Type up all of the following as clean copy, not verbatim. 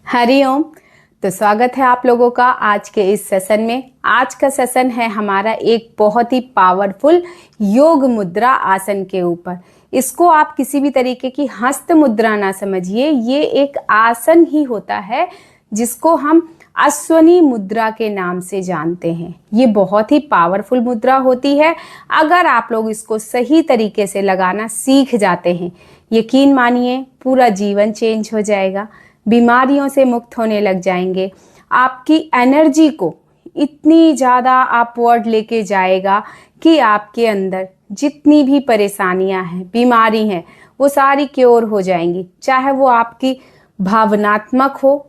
हरिओम। तो स्वागत है आप लोगों का आज के इस सेशन में। आज का सेशन है हमारा एक बहुत ही पावरफुल योग मुद्रा आसन के ऊपर। इसको आप किसी भी तरीके की हस्त मुद्रा ना समझिए, ये एक आसन ही होता है जिसको हम अश्वनी मुद्रा के नाम से जानते हैं। ये बहुत ही पावरफुल मुद्रा होती है। अगर आप लोग इसको सही तरीके से लगाना सीख जाते हैं, यकीन मानिए पूरा जीवन चेंज हो जाएगा, बीमारियों से मुक्त होने लग जाएंगे। आपकी एनर्जी को इतनी ज़्यादा अपवर्ड लेके जाएगा कि आपके अंदर जितनी भी परेशानियां हैं, बीमारी हैं, वो सारी क्योर हो जाएंगी। चाहे वो आपकी भावनात्मक हो,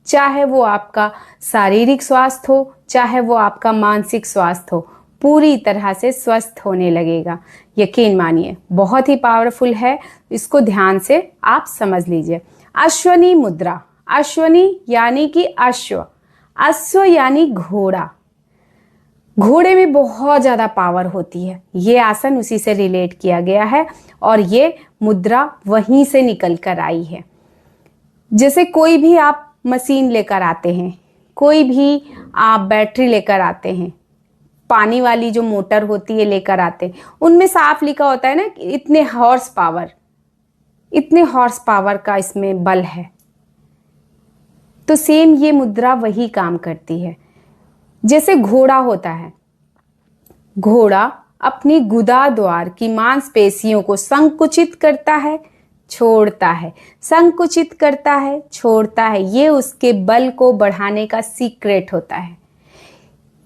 चाहे वो आपका शारीरिक स्वास्थ्य हो, चाहे वो आपका मानसिक स्वास्थ्य हो, पूरी तरह से स्वस्थ होने लगेगा। यकीन मानिए बहुत ही पावरफुल है। इसको ध्यान से आप समझ लीजिए। अश्वनी मुद्रा, अश्वनी यानी कि अश्व, अश्व यानी घोड़ा। घोड़े में बहुत ज़्यादा पावर होती है। ये आसन उसी से रिलेट किया गया है और ये मुद्रा वहीं से निकल कर आई है। जैसे कोई भी आप मशीन लेकर आते हैं, कोई भी आप बैटरी लेकर आते हैं, पानी वाली जो मोटर होती है लेकर आते हैं, उनमें साफ लिखा होता है ना कि इतने हॉर्स पावर, इतने हॉर्स पावर का इसमें बल है। तो सेम ये मुद्रा वही काम करती है। जैसे घोड़ा होता है, घोड़ा अपनी गुदा द्वार की मांसपेशियों को संकुचित करता है, छोड़ता है, संकुचित करता है, छोड़ता है। ये उसके बल को बढ़ाने का सीक्रेट होता है।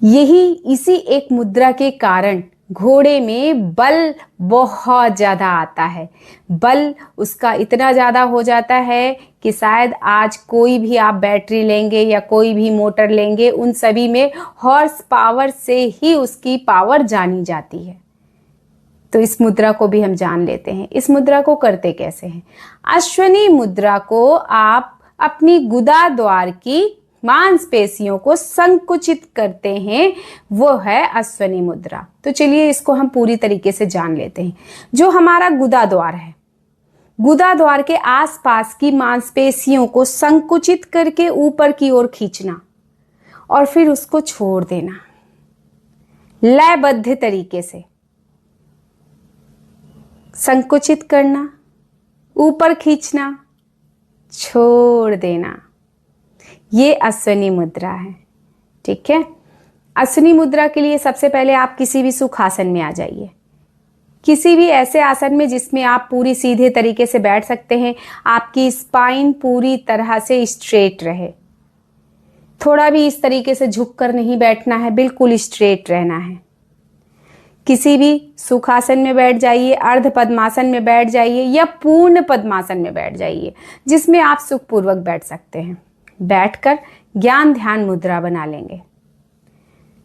यही इसी एक मुद्रा के कारण घोड़े में बल बहुत ज़्यादा आता है। बल उसका इतना ज़्यादा हो जाता है कि शायद आज कोई भी आप बैटरी लेंगे या कोई भी मोटर लेंगे, उन सभी में हॉर्स पावर से ही उसकी पावर जानी जाती है। तो इस मुद्रा को भी हम जान लेते हैं। इस मुद्रा को करते कैसे हैं? अश्वनी मुद्रा को आप अपनी गुदा द्वार की मांसपेशियों को संकुचित करते हैं, वो है अश्वनी मुद्रा। तो चलिए इसको हम पूरी तरीके से जान लेते हैं। जो हमारा गुदा द्वार है, गुदा द्वार के आसपास की मांसपेशियों को संकुचित करके ऊपर की ओर खींचना और फिर उसको छोड़ देना लयबद्ध तरीके से। संकुचित करना, ऊपर खींचना, छोड़ देना, ये अश्वनी मुद्रा है। ठीक है। अश्वनी मुद्रा के लिए सबसे पहले आप किसी भी सुखासन में आ जाइए, किसी भी ऐसे आसन में जिसमें आप पूरी सीधे तरीके से बैठ सकते हैं। आपकी स्पाइन पूरी तरह से स्ट्रेट रहे, थोड़ा भी इस तरीके से झुककर नहीं बैठना है, बिल्कुल स्ट्रेट रहना है। किसी भी सुखासन में बैठ जाइए, अर्ध पद्मासन में बैठ जाइए या पूर्ण पद्मासन में बैठ जाइए, जिसमें आप सुखपूर्वक बैठ सकते हैं। बैठकर ज्ञान ध्यान मुद्रा बना लेंगे।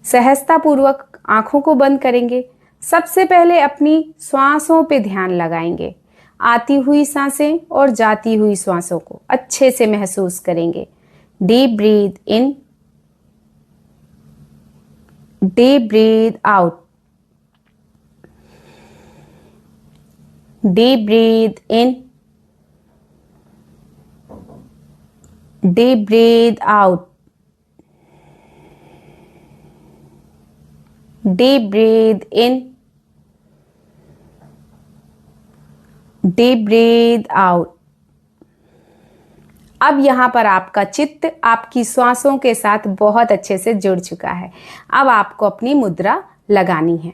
सहजता पूर्वक आंखों को बंद करेंगे। सबसे पहले अपनी श्वासों पे ध्यान लगाएंगे। आती हुई सांसें और जाती हुई श्वासों को अच्छे से महसूस करेंगे। Deep breath in, deep breath out, deep breath in, deep breathe out, deep breathe in, deep breathe out। अब यहाँ पर आपका चित्त आपकी श्वासों के साथ बहुत अच्छे से जुड़ चुका है। अब आपको अपनी मुद्रा लगानी है।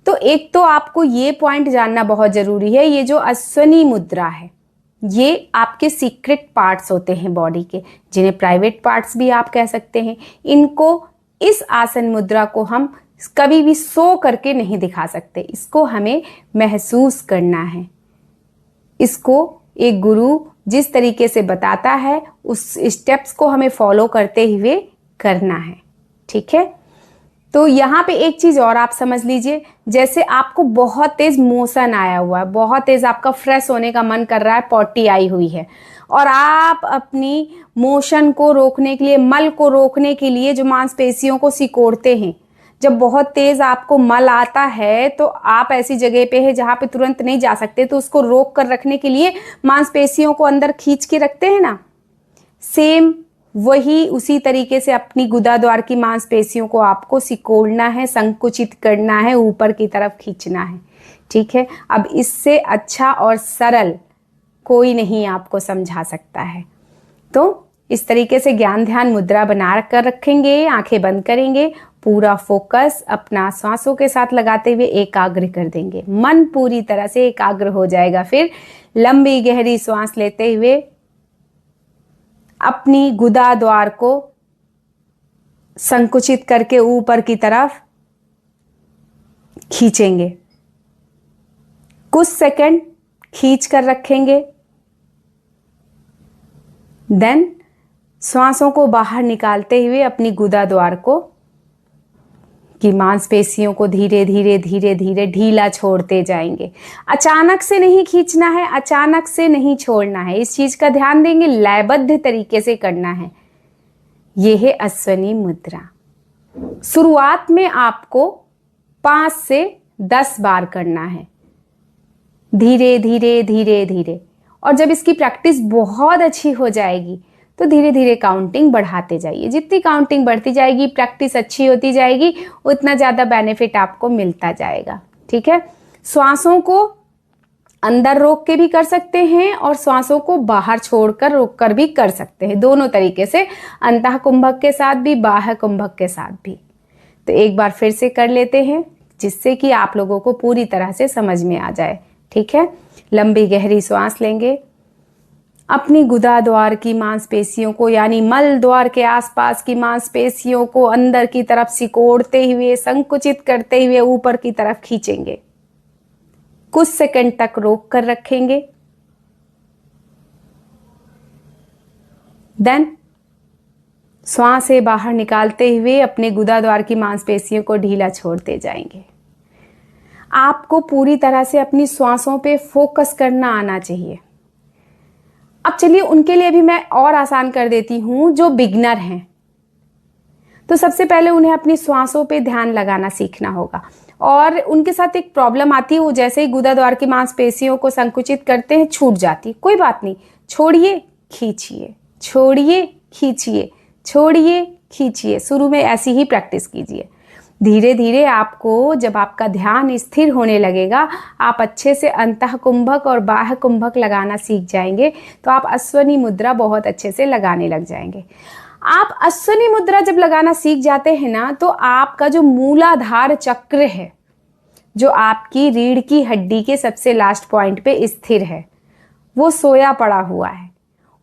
तो एक तो आपको ये पॉइंट जानना बहुत जरूरी है, ये जो अश्वनी मुद्रा है, ये आपके सीक्रेट पार्ट्स होते हैं बॉडी के, जिन्हें प्राइवेट पार्ट्स भी आप कह सकते हैं। इनको, इस आसन मुद्रा को हम कभी भी सो करके नहीं दिखा सकते। इसको हमें महसूस करना है। इसको एक गुरु जिस तरीके से बताता है, उस स्टेप्स को हमें फॉलो करते हुए करना है। ठीक है। तो यहाँ पे एक चीज और आप समझ लीजिए, जैसे आपको बहुत तेज मोशन आया हुआ है, बहुत तेज आपका फ्रेश होने का मन कर रहा है, पॉटी आई हुई है, और आप अपनी मोशन को रोकने के लिए, मल को रोकने के लिए जो मांसपेशियों को सिकोड़ते हैं, जब बहुत तेज आपको मल आता है तो आप ऐसी जगह पे है जहाँ पे तुरंत नहीं जा सकते, तो उसको रोक कर रखने के लिए मांसपेशियों को अंदर खींच के रखते हैं ना। सेम वही उसी तरीके से अपनी गुदाद्वार की मांसपेशियों को आपको सिकोड़ना है, संकुचित करना है, ऊपर की तरफ खींचना है। ठीक है, अब इससे अच्छा और सरल कोई नहीं आपको समझा सकता है। तो इस तरीके से ज्ञान ध्यान मुद्रा बना कर रखेंगे, आंखें बंद करेंगे, पूरा फोकस अपना सांसों के साथ लगाते हुए एकाग्र कर देंगे। मन पूरी तरह से एकाग्र हो जाएगा। फिर लंबी गहरी सांस लेते हुए अपनी गुदाद्वार को संकुचित करके ऊपर की तरफ खींचेंगे। कुछ सेकंड खींच कर रखेंगे। देन श्वासों को बाहर निकालते हुए अपनी गुदाद्वार को की मांसपेशियों को धीरे धीरे धीरे धीरे ढीला छोड़ते जाएंगे। अचानक से नहीं खींचना है, अचानक से नहीं छोड़ना है। इस चीज का ध्यान देंगे, लयबद्ध तरीके से करना है। यह है अश्वनी मुद्रा। शुरुआत में आपको 5 से 10 बार करना है, धीरे धीरे धीरे धीरे। और जब इसकी प्रैक्टिस बहुत अच्छी हो जाएगी तो धीरे धीरे काउंटिंग बढ़ाते जाइए। जितनी काउंटिंग बढ़ती जाएगी, प्रैक्टिस अच्छी होती जाएगी, उतना ज़्यादा बेनिफिट आपको मिलता जाएगा। ठीक है, श्वासों को अंदर रोक के भी कर सकते हैं और श्वासों को बाहर छोड़कर रोक कर भी कर सकते हैं, दोनों तरीके से, अंतः कुंभक के साथ भी, बाह्य कुंभक के साथ भी। तो एक बार फिर से कर लेते हैं, जिससे कि आप लोगों को पूरी तरह से समझ में आ जाए। ठीक है, लंबी गहरी श्वास लेंगे। अपनी गुदाद्वार की मांसपेशियों को, यानी मल द्वार के आसपास की मांसपेशियों को अंदर की तरफ सिकोड़ते हुए, संकुचित करते हुए ऊपर की तरफ खींचेंगे। कुछ सेकंड तक रोक कर रखेंगे। देन श्वासें बाहर निकालते हुए अपने गुदाद्वार की मांसपेशियों को ढीला छोड़ते जाएंगे। आपको पूरी तरह से अपनी श्वासों पे फोकस करना आना चाहिए। अब चलिए उनके लिए भी मैं और आसान कर देती हूं जो बिगनर हैं। तो सबसे पहले उन्हें अपनी श्वासों पे ध्यान लगाना सीखना होगा। और उनके साथ एक प्रॉब्लम आती है, वो जैसे ही गुदाद्वार की मांसपेशियों को संकुचित करते हैं छूट जाती। कोई बात नहीं, छोड़िए खींचिए, छोड़िए खींचिए, छोड़िए खींचिए। शुरू में ऐसी ही प्रैक्टिस कीजिए। धीरे धीरे आपको, जब आपका ध्यान स्थिर होने लगेगा, आप अच्छे से अंतः कुंभक और बाह्य कुंभक लगाना सीख जाएंगे, तो आप अश्वनी मुद्रा बहुत अच्छे से लगाने लग जाएंगे। आप अश्वनी मुद्रा जब लगाना सीख जाते हैं ना, तो आपका जो मूलाधार चक्र है, जो आपकी रीढ़ की हड्डी के सबसे लास्ट पॉइंट पे स्थिर है, वो सोया पड़ा हुआ है,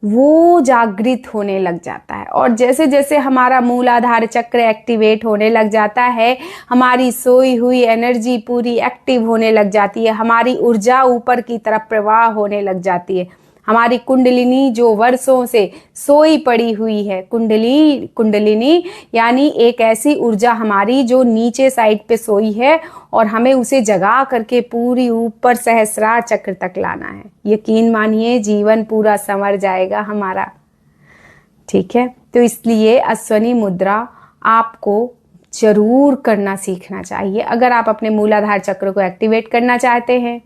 वो जागृत होने लग जाता है। और जैसे जैसे हमारा मूलाधार चक्र एक्टिवेट होने लग जाता है, हमारी सोई हुई एनर्जी पूरी एक्टिव होने लग जाती है, हमारी ऊर्जा ऊपर की तरफ प्रवाह होने लग जाती है। हमारी कुंडलिनी जो वर्षों से सोई पड़ी हुई है, कुंडलिनी यानी एक ऐसी ऊर्जा हमारी जो नीचे साइड पे सोई है, और हमें उसे जगा करके पूरी ऊपर सहस्रार चक्र तक लाना है। यकीन मानिए, जीवन पूरा संवर जाएगा हमारा। ठीक है, तो इसलिए अश्वनी मुद्रा आपको जरूर करना सीखना चाहिए अगर आप अपने मूलाधार चक्र को एक्टिवेट करना चाहते हैं,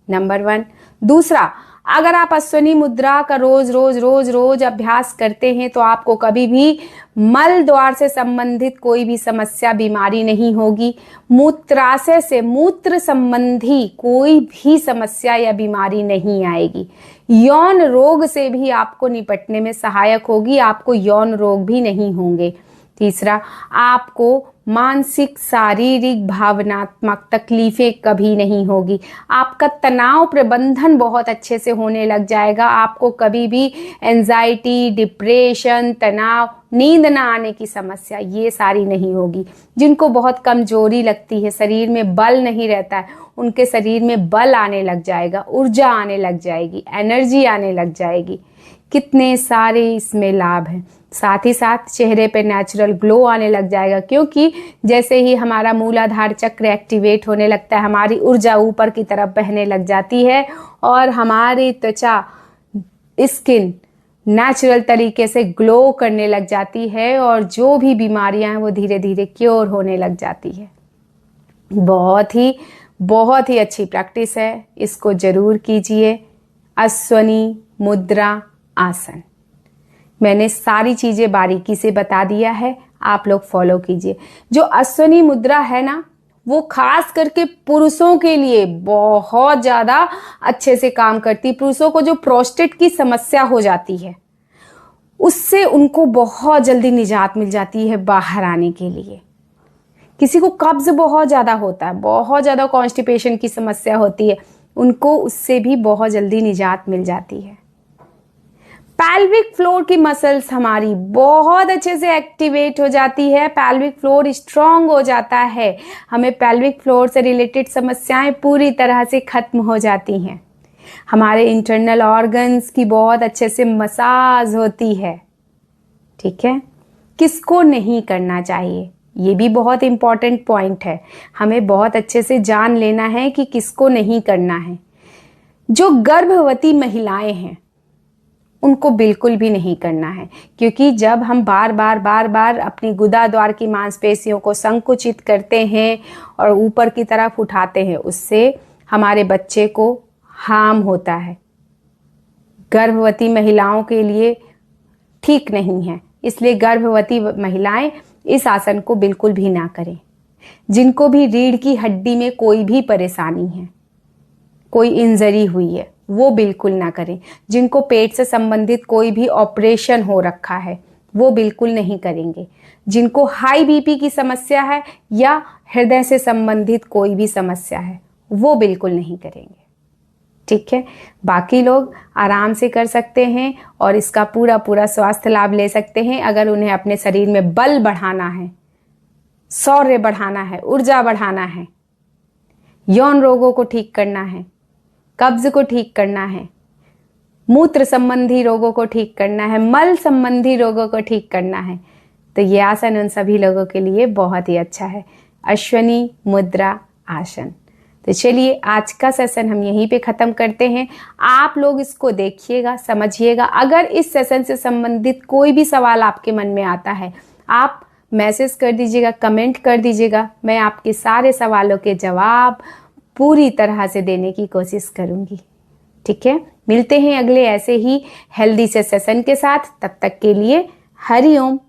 नंबर 1। दूसरा, अगर आप अश्वनी मुद्रा का रोज रोज रोज रोज अभ्यास करते हैं तो आपको कभी भी मल द्वार से संबंधित कोई भी समस्या, बीमारी नहीं होगी। मूत्राशय से, मूत्र संबंधी कोई भी समस्या या बीमारी नहीं आएगी। यौन रोग से भी आपको निपटने में सहायक होगी, आपको यौन रोग भी नहीं होंगे। तीसरा, आपको मानसिक, शारीरिक, भावनात्मक तकलीफें कभी नहीं होगी। आपका तनाव प्रबंधन बहुत अच्छे से होने लग जाएगा। आपको कभी भी एंजाइटी, डिप्रेशन, तनाव, नींद ना आने की समस्या, ये सारी नहीं होगी। जिनको बहुत कमजोरी लगती है, शरीर में बल नहीं रहता है, उनके शरीर में बल आने लग जाएगा, ऊर्जा आने लग जाएगी, एनर्जी आने लग जाएगी। कितने सारे इसमें लाभ हैं। साथ ही साथ चेहरे पे नेचुरल ग्लो आने लग जाएगा, क्योंकि जैसे ही हमारा मूलाधार चक्र एक्टिवेट होने लगता है, हमारी ऊर्जा ऊपर की तरफ बहने लग जाती है और हमारी त्वचा, स्किन नेचुरल तरीके से ग्लो करने लग जाती है, और जो भी बीमारियां हैं वो धीरे धीरे क्योर होने लग जाती है। बहुत ही अच्छी प्रैक्टिस है, इसको जरूर कीजिए। अश्वनी मुद्रा आसन, मैंने सारी चीज़ें बारीकी से बता दिया है, आप लोग फॉलो कीजिए। जो अश्वनी मुद्रा है ना, वो खास करके पुरुषों के लिए बहुत ज़्यादा अच्छे से काम करती। पुरुषों को जो प्रोस्टेट की समस्या हो जाती है, उससे उनको बहुत जल्दी निजात मिल जाती है बाहर आने के लिए। किसी को कब्ज बहुत ज़्यादा होता है, बहुत ज़्यादा कॉन्स्टिपेशन की समस्या होती है, उनको उससे भी बहुत जल्दी निजात मिल जाती है। पैल्विक फ्लोर की मसल्स हमारी बहुत अच्छे से एक्टिवेट हो जाती है, पैल्विक फ्लोर स्ट्रांग हो जाता है, हमें पैल्विक फ्लोर से रिलेटेड समस्याएं पूरी तरह से खत्म हो जाती हैं। हमारे इंटरनल ऑर्गन्स की बहुत अच्छे से मसाज होती है। ठीक है, किसको नहीं करना चाहिए, ये भी बहुत इंपॉर्टेंट पॉइंट है। हमें बहुत अच्छे से जान लेना है कि किसको नहीं करना है। जो गर्भवती महिलाएं हैं उनको बिल्कुल भी नहीं करना है, क्योंकि जब हम बार बार अपनी गुदाद्वार की मांसपेशियों को संकुचित करते हैं और ऊपर की तरफ उठाते हैं, उससे हमारे बच्चे को हार्म होता है। गर्भवती महिलाओं के लिए ठीक नहीं है, इसलिए गर्भवती महिलाएं इस आसन को बिल्कुल भी ना करें। जिनको भी रीढ़ की हड्डी में कोई भी परेशानी है, कोई इंजरी हुई है, वो बिल्कुल ना करें। जिनको पेट से संबंधित कोई भी ऑपरेशन हो रखा है, वो बिल्कुल नहीं करेंगे। जिनको हाई बीपी की समस्या है या हृदय से संबंधित कोई भी समस्या है, वो बिल्कुल नहीं करेंगे। ठीक है, बाकी लोग आराम से कर सकते हैं और इसका पूरा पूरा स्वास्थ्य लाभ ले सकते हैं। अगर उन्हें अपने शरीर में बल बढ़ाना है, शौर्य बढ़ाना है, ऊर्जा बढ़ाना है, यौन रोगों को ठीक करना है, कब्ज को ठीक करना है, मूत्र संबंधी रोगों को ठीक करना है, मल संबंधी रोगों को ठीक करना है, तो ये आसन उन सभी लोगों के लिए बहुत ही अच्छा है, अश्वनी मुद्रा आसन। तो चलिए आज का सेशन हम यहीं पे ख़त्म करते हैं। आप लोग इसको देखिएगा, समझिएगा। अगर इस सेशन से संबंधित कोई भी सवाल आपके मन में आता है, आप मैसेज कर दीजिएगा, कमेंट कर दीजिएगा। मैं आपके सारे सवालों के जवाब पूरी तरह से देने की कोशिश करूँगी। ठीक है, मिलते हैं अगले ऐसे ही हेल्दी से सेशन के साथ। तब तक के लिए हरि ओम।